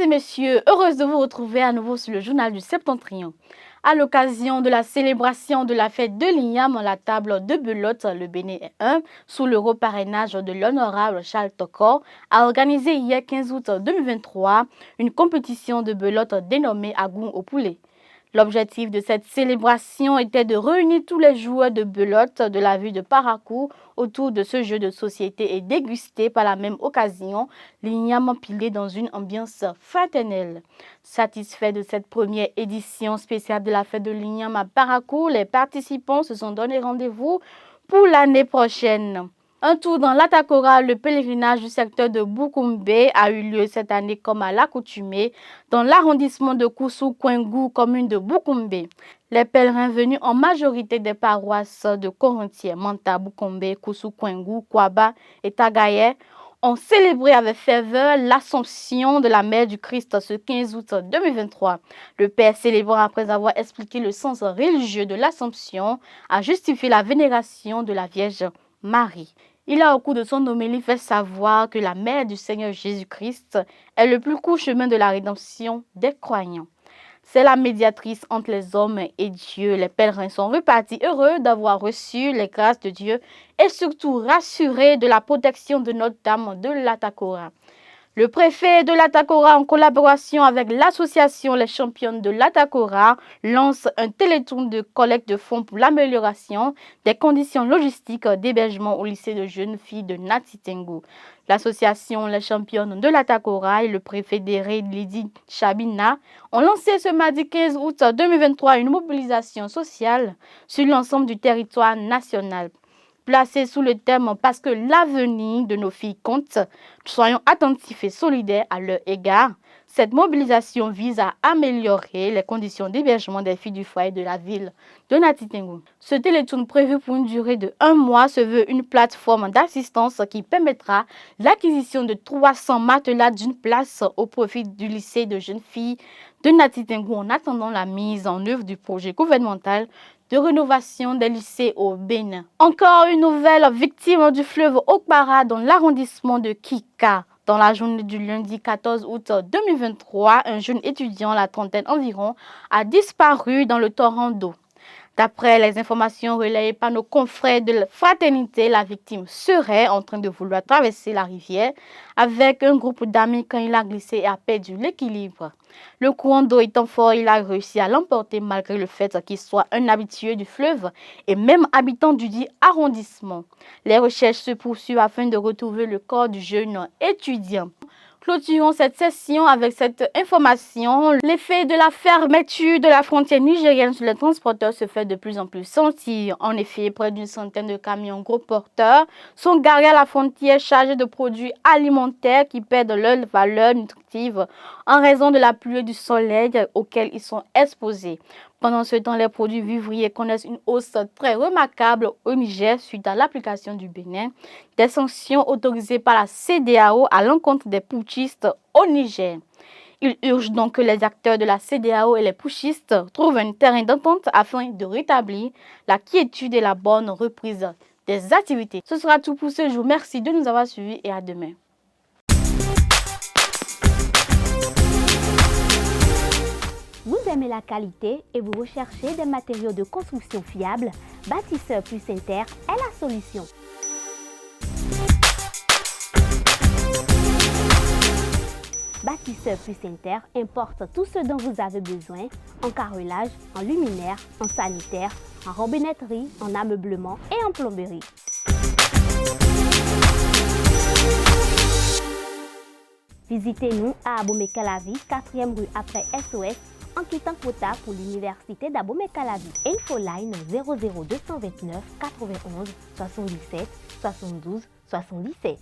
et messieurs, heureuse de vous retrouver à nouveau sur le journal du Septentrion. À l'occasion de la célébration de la fête de l'Igname, la table de Belote, le Bénin 1, sous le reparrainage de l'honorable Charles Tokor, a organisé hier 15 août 2023 une compétition de Belote dénommée Agoun au poulet. L'objectif de cette célébration était de réunir tous les joueurs de belote de la ville de Parakou autour de ce jeu de société et déguster par la même occasion l'igname empilé dans une ambiance fraternelle. Satisfaits de cette première édition spéciale de la fête de l'igname à Parakou, les participants se sont donné rendez-vous pour l'année prochaine. Un tour dans l'Atakora, le pèlerinage du secteur de Boukoumbe a eu lieu cette année comme à l'accoutumée dans l'arrondissement de Koussou-Kouengou, commune de Boukoumbe. Les pèlerins venus en majorité des paroisses de Corinthia, Manta, Boukoumbe, Koussou-Kouengou, Kouaba et Tagaye ont célébré avec ferveur l'Assomption de la Mère du Christ ce 15 août 2023. Le Père célébrant, après avoir expliqué le sens religieux de l'Assomption, a justifié la vénération de la Vierge Marie. Il a au cours de son homélie fait savoir que la mère du Seigneur Jésus-Christ est le plus court chemin de la rédemption des croyants. C'est la médiatrice entre les hommes et Dieu. Les pèlerins sont repartis heureux d'avoir reçu les grâces de Dieu et surtout rassurés de la protection de Notre-Dame de l'Atakora. Le préfet de l'Atakora, en collaboration avec l'association Les Championnes de l'Atakora, lance un téléthon de collecte de fonds pour l'amélioration des conditions logistiques d'hébergement au lycée de jeunes filles de Natitengu. L'association Les Championnes de l'Atakora et le préfet d'Éré, Lydie Chabina, ont lancé ce mardi 15 août 2023 une mobilisation sociale sur l'ensemble du territoire national. Placé sous le thème « Parce que l'avenir de nos filles compte », soyons attentifs et solidaires à leur égard. Cette mobilisation vise à améliorer les conditions d'hébergement des filles du foyer de la ville de Natitengu. Ce téléthon prévu pour une durée de 1 mois se veut une plateforme d'assistance qui permettra l'acquisition de 300 matelas d'une place au profit du lycée de jeunes filles de Natitengu en attendant la mise en œuvre du projet gouvernemental de rénovation des lycées au Bénin. Encore une nouvelle victime du fleuve Okpara dans l'arrondissement de Kika. Dans la journée du lundi 14 août 2023, un jeune étudiant, la trentaine environ, a disparu dans le torrent d'eau. D'après les informations relayées par nos confrères de la fraternité, la victime serait en train de vouloir traverser la rivière avec un groupe d'amis quand il a glissé et a perdu l'équilibre. Le courant d'eau étant fort, il a réussi à l'emporter malgré le fait qu'il soit un habitué du fleuve et même habitant du dit arrondissement. Les recherches se poursuivent afin de retrouver le corps du jeune étudiant. Clôturons cette session avec cette information. L'effet de la fermeture de la frontière nigérienne sur les transporteurs se fait de plus en plus sentir. En effet, près d'une centaine de camions gros porteurs sont garés à la frontière chargés de produits alimentaires qui perdent leur valeur nutritive en raison de la pluie et du soleil auxquels ils sont exposés. Pendant ce temps, les produits vivriers connaissent une hausse très remarquable au Niger suite à l'application du Bénin des sanctions autorisées par la CEDEAO à l'encontre des putschistes au Niger. Il urge donc que les acteurs de la CEDEAO et les putschistes trouvent un terrain d'entente afin de rétablir la quiétude et la bonne reprise des activités. Ce sera tout pour ce jour. Merci de nous avoir suivis et à demain. Vous aimez la qualité et vous recherchez des matériaux de construction fiables? Bâtisseur Plus Inter est la solution. Bâtisseur Plus Inter importe tout ce dont vous avez besoin en carrelage, en luminaire, en sanitaire, en robinetterie, en ameublement et en plomberie. Visitez-nous à Abomey-Calavi, 4e rue après SOS, en quittant Kota pour l'université d'Abomey-Calavi. Infoline 00229 91 77 72 77.